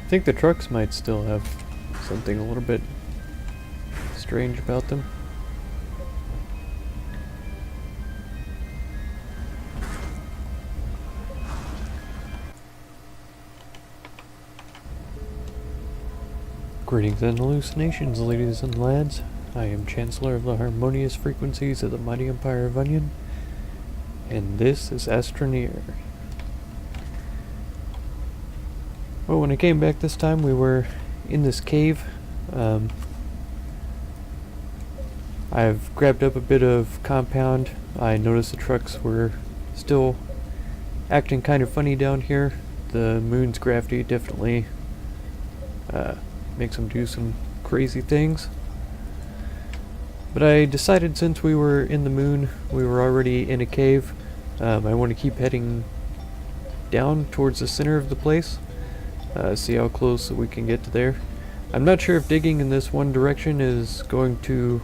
I think the trucks might still have something a little bit strange about them. Greetings and hallucinations, ladies and lads. I am Chancellor of the harmonious frequencies of the mighty Empire of Onion, and this is Astroneer. Well, when I came back this time, we were in this cave. I've grabbed up a bit of compound. I noticed the trucks were still acting kind of funny down here. The moon's gravity definitely makes them do some crazy things. But I decided since we were in the moon, we were already in a cave, I want to keep heading down towards the center of the place, see how close we can get to there. I'm not sure if digging in this one direction is going to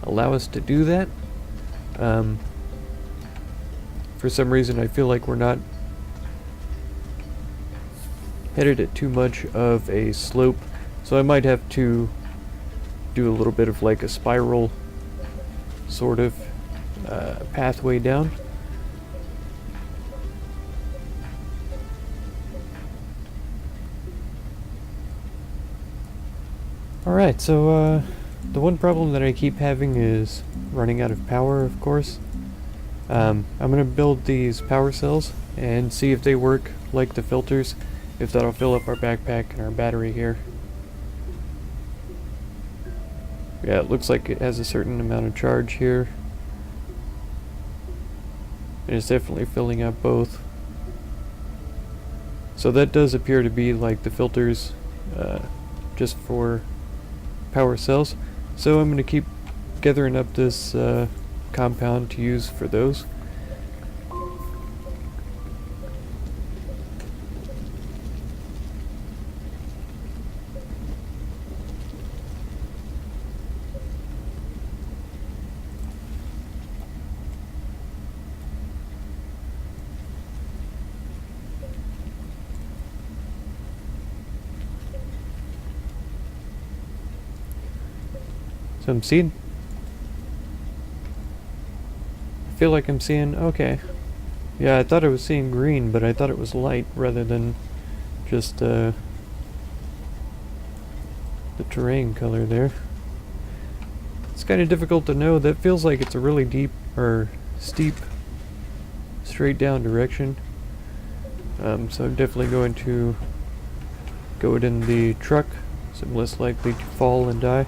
allow us to do that. For some reason I feel like we're not headed at too much of a slope, so I might have to do a little bit of like a spiral sort of pathway down. Alright, so the one problem that I keep having is running out of power, of course. I'm gonna build these power cells and see if they work like the filters, if that'll fill up our backpack and our battery here. Yeah, it looks like it has a certain amount of charge here. And it's definitely filling up both. So that does appear to be like the filters just for power cells. So I'm going to keep gathering up this compound to use for those. So I'm seeing, I feel like I'm seeing, okay. Yeah, I thought I was seeing green, but I thought it was light rather than just the terrain color there. It's kind of difficult to know. That feels like it's a really deep or steep straight down direction. So I'm definitely going to go it in the truck, so I'm less likely to fall and die.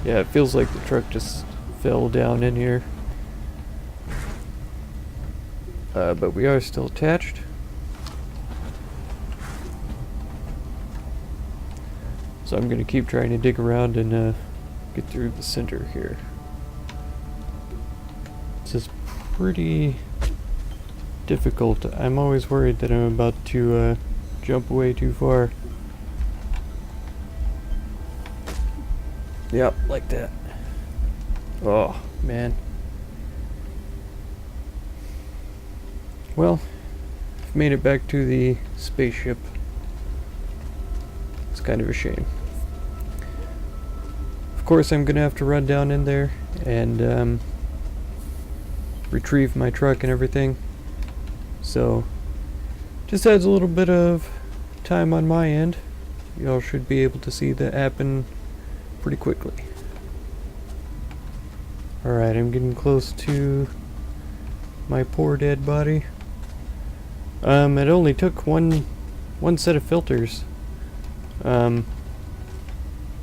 Yeah, it feels like the truck just fell down in here. But we are still attached. So I'm going to keep trying to dig around and get through the center here. This is pretty difficult. I'm always worried that I'm about to jump away too far. Yep, like that. Oh, man. Well, I've made it back to the spaceship. It's kind of a shame. Of course, I'm gonna have to run down in there and retrieve my truck and everything. So, just adds a little bit of time on my end. Y'all should be able to see that happen pretty quickly. Alright, I'm getting close to my poor dead body. It only took one set of filters to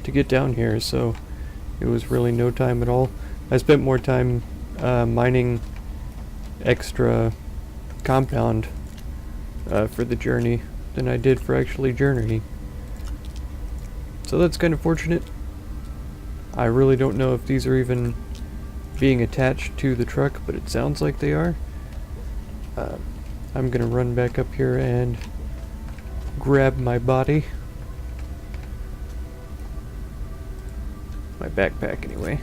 get down here, so it was really no time at all. I spent more time mining extra compound for the journey than I did for actually journeying. So that's kind of fortunate. I really don't know if these are even being attached to the truck, but it sounds like they are. I'm gonna run back up here and grab my body. My backpack, anyway.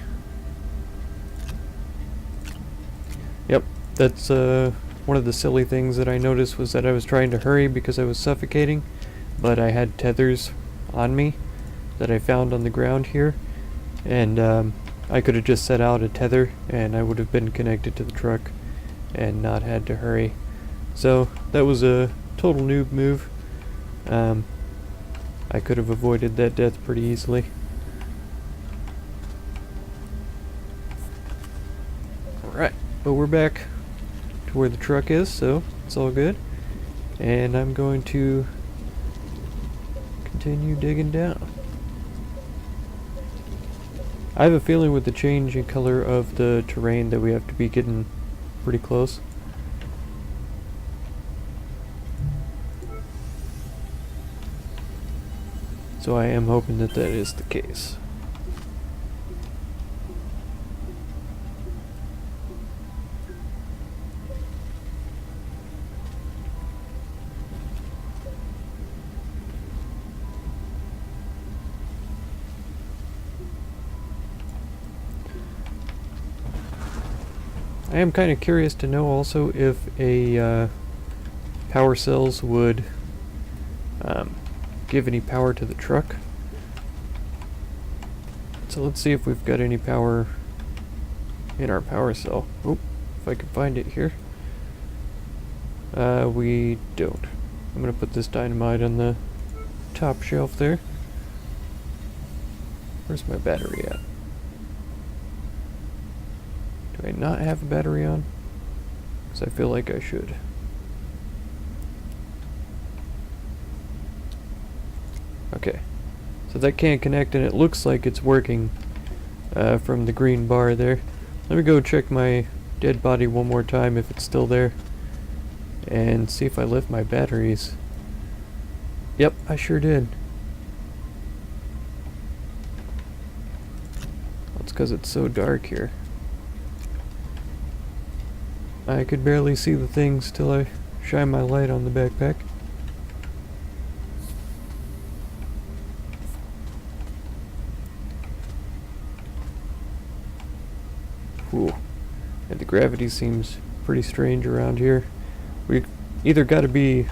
Yep, that's one of the silly things that I noticed was that I was trying to hurry because I was suffocating, but I had tethers on me that I found on the ground here, and I could have just set out a tether and I would have been connected to the truck and not had to hurry. So that was a total noob move. I could have avoided that death pretty easily. Alright, but we're back to where the truck is, so it's all good. And I'm going to continue digging down. I have a feeling with the change in color of the terrain that we have to be getting pretty close. So I am hoping that that is the case. I am kind of curious to know also if a power cells would give any power to the truck. So let's see if we've got any power in our power cell. Oh, if I can find it here. We don't. I'm gonna put this dynamite on the top shelf there. Where's my battery at? Do I not have a battery on? Because I feel like I should. Okay, so that can't connect and it looks like it's working from the green bar there. Let me go check my dead body one more time if it's still there and see if I left my batteries. Yep, I sure did. That's because it's so dark here. I could barely see the things till I shine my light on the backpack. Ooh. And the gravity seems pretty strange around here. We've either got to be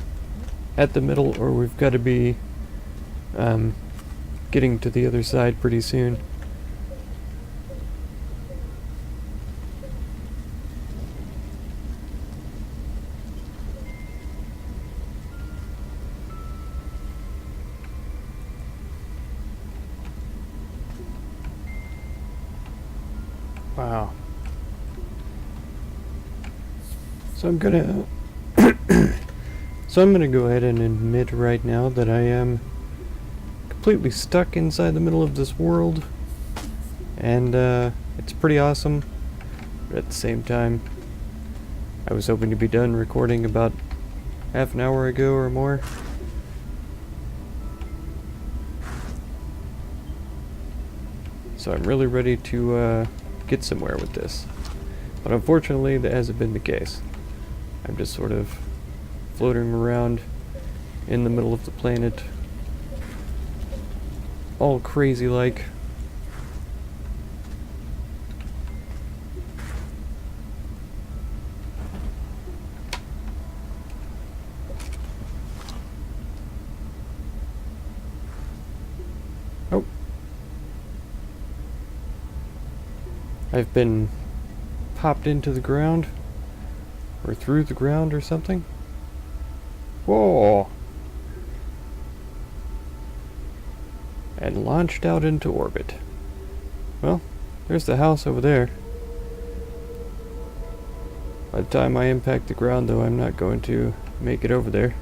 at the middle or we've got to be getting to the other side pretty soon. Wow. So I'm gonna go ahead and admit right now that I am completely stuck inside the middle of this world, and it's pretty awesome, but at the same time I was hoping to be done recording about half an hour ago or more. So I'm really ready to get somewhere with this. But unfortunately, that hasn't been the case. I'm just sort of floating around in the middle of the planet, all crazy like. Oh. I've been popped into the ground, or through the ground or something. Whoa! And launched out into orbit. Well, there's the house over there. By the time I impact the ground, though, I'm not going to make it over there.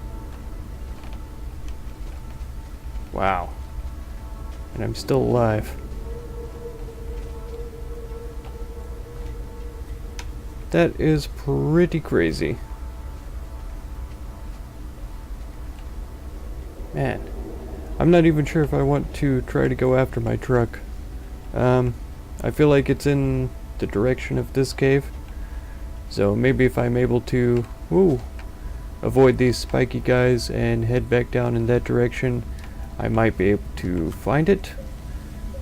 Wow. And I'm still alive. That is pretty crazy. Man, I'm not even sure if I want to try to go after my truck. I feel like it's in the direction of this cave. So maybe if I'm able to avoid these spiky guys and head back down in that direction, I might be able to find it.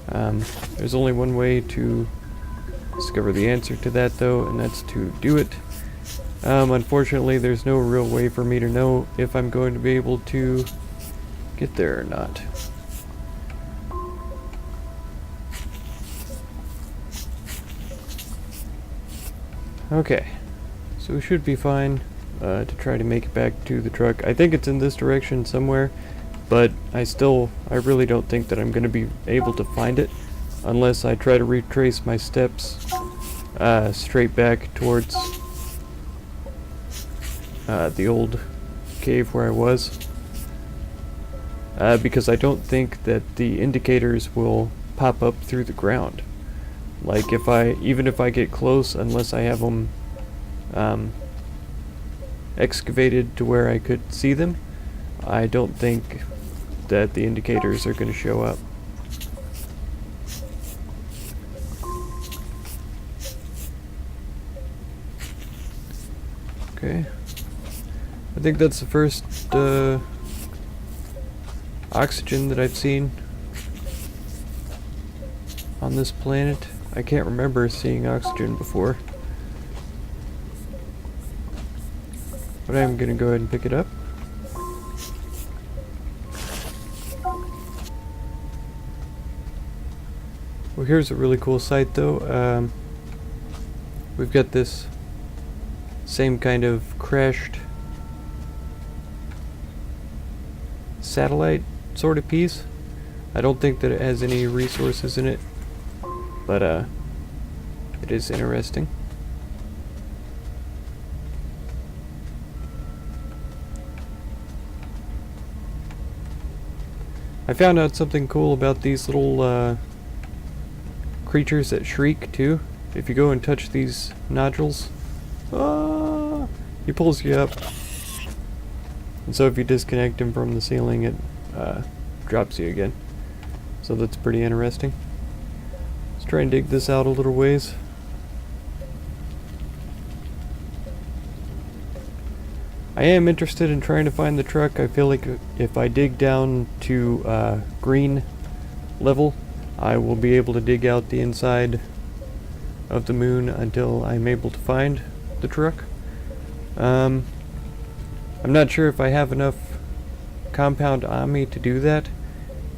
There's only one way to discover the answer to that, though, and that's to do it. Unfortunately, there's no real way for me to know if I'm going to be able to get there or not. Okay, so we should be fine to try to make it back to the truck. I think it's in this direction somewhere, but I really don't think that I'm going to be able to find it unless I try to retrace my steps straight back towards the old cave where I was. Because I don't think that the indicators will pop up through the ground. Like even if I get close, unless I have them excavated to where I could see them, I don't think that the indicators are going to show up. Okay. I think that's the first oxygen that I've seen on this planet. I can't remember seeing oxygen before. But I'm gonna go ahead and pick it up. Well, here's a really cool sight though. We've got this same kind of crashed satellite sort of piece. I don't think that it has any resources in it, but it is interesting. I found out something cool about these little creatures that shriek too. If you go and touch these nodules, he pulls you up. And so if you disconnect him from the ceiling, it drops you again. So that's pretty interesting. Let's try and dig this out a little ways. I am interested in trying to find the truck. I feel like if I dig down to green level, I will be able to dig out the inside of the moon until I'm able to find the truck. I'm not sure if I have enough compound on me to do that,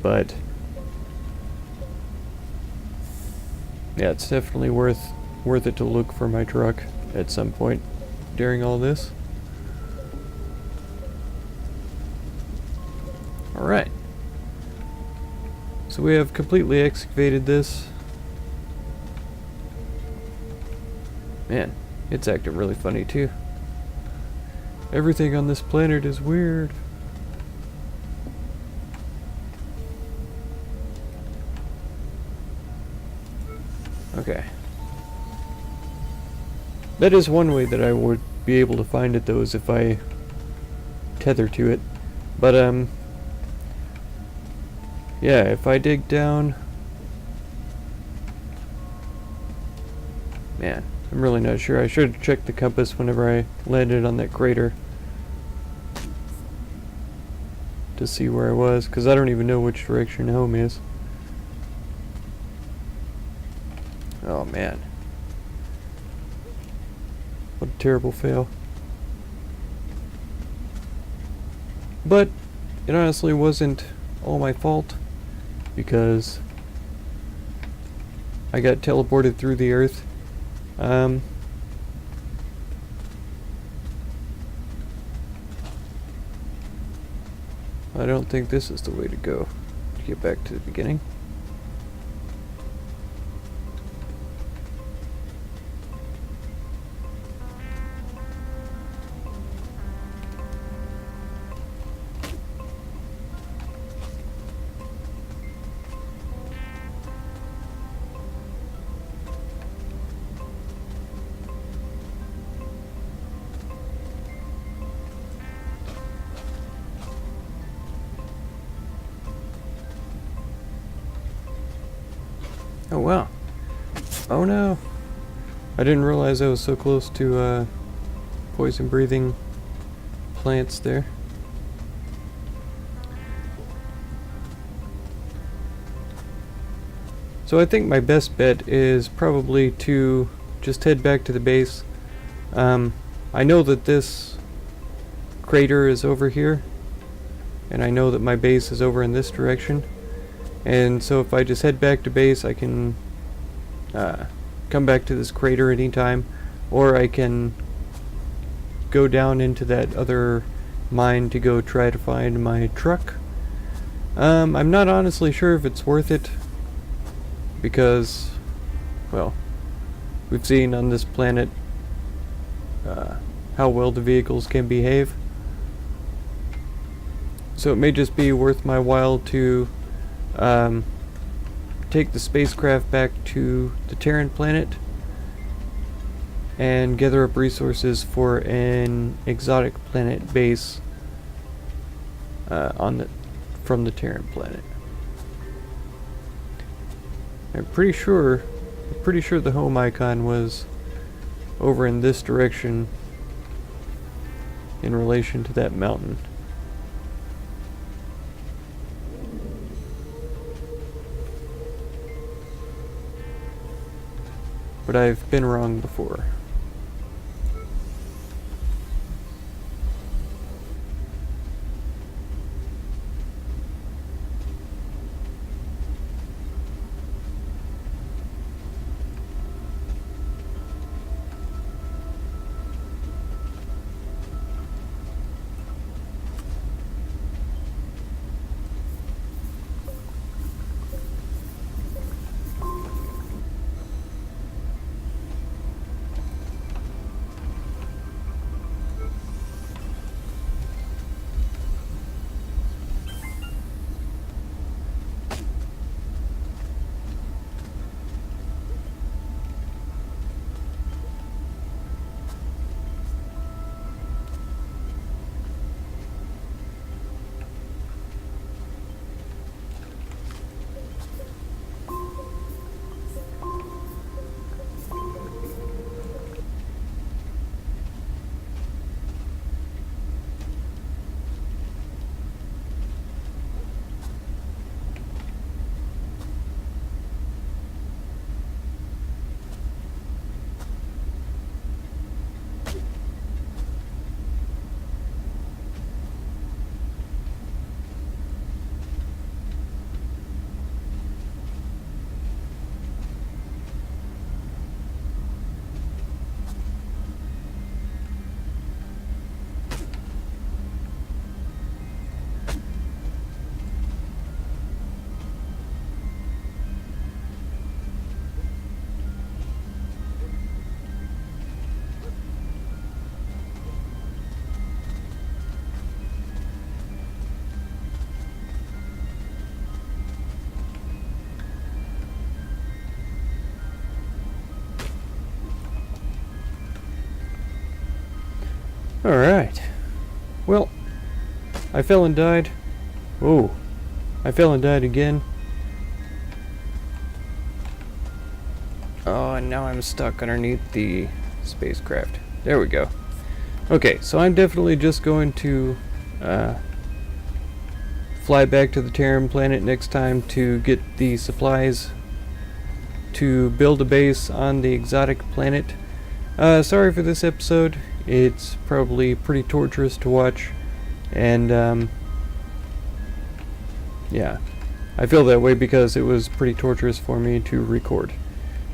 but yeah, it's definitely worth it to look for my truck at some point during all this. Alright. So we have completely excavated this. Man, it's acting really funny too. Everything on this planet is weird. Okay. That is one way that I would be able to find it though, is if I tether to it. But yeah, if I dig down, man, I'm really not sure. I should have checked the compass whenever I landed on that crater to see where I was, because I don't even know which direction home is. Oh man. What a terrible fail. But it honestly wasn't all my fault, because I got teleported through the earth. I don't think this is the way to go to get back to the beginning. Oh wow. Oh no. I didn't realize I was so close to poison breathing plants there. So I think my best bet is probably to just head back to the base. I know that this crater is over here, and I know that my base is over in this direction, and so if I just head back to base, I can come back to this crater anytime, or I can go down into that other mine to go try to find my truck. I'm not honestly sure if it's worth it, because, well, we've seen on this planet how well the vehicles can behave. So it may just be worth my while to take the spacecraft back to the Terran planet and gather up resources for an exotic planet base from the Terran planet. I'm pretty sure the home icon was over in this direction in relation to that mountain. But I've been wrong before. Alright. Well, I fell and died. Whoa. I fell and died again. Oh, and now I'm stuck underneath the spacecraft. There we go. Okay, so I'm definitely just going to fly back to the Terran planet next time to get the supplies to build a base on the exotic planet. Sorry for this episode. It's probably pretty torturous to watch, and yeah, I feel that way because it was pretty torturous for me to record.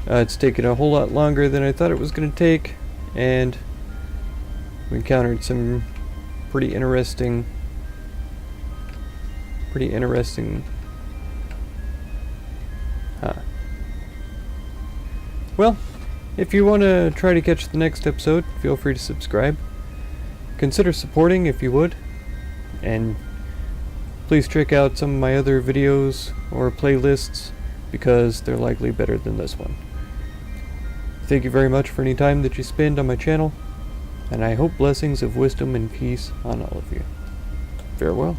It's taken a whole lot longer than I thought it was going to take, and we encountered some pretty interesting well, if you want to try to catch the next episode, feel free to subscribe. Consider supporting if you would. And please check out some of my other videos or playlists, because they're likely better than this one. Thank you very much for any time that you spend on my channel, and I hope blessings of wisdom and peace on all of you. Farewell.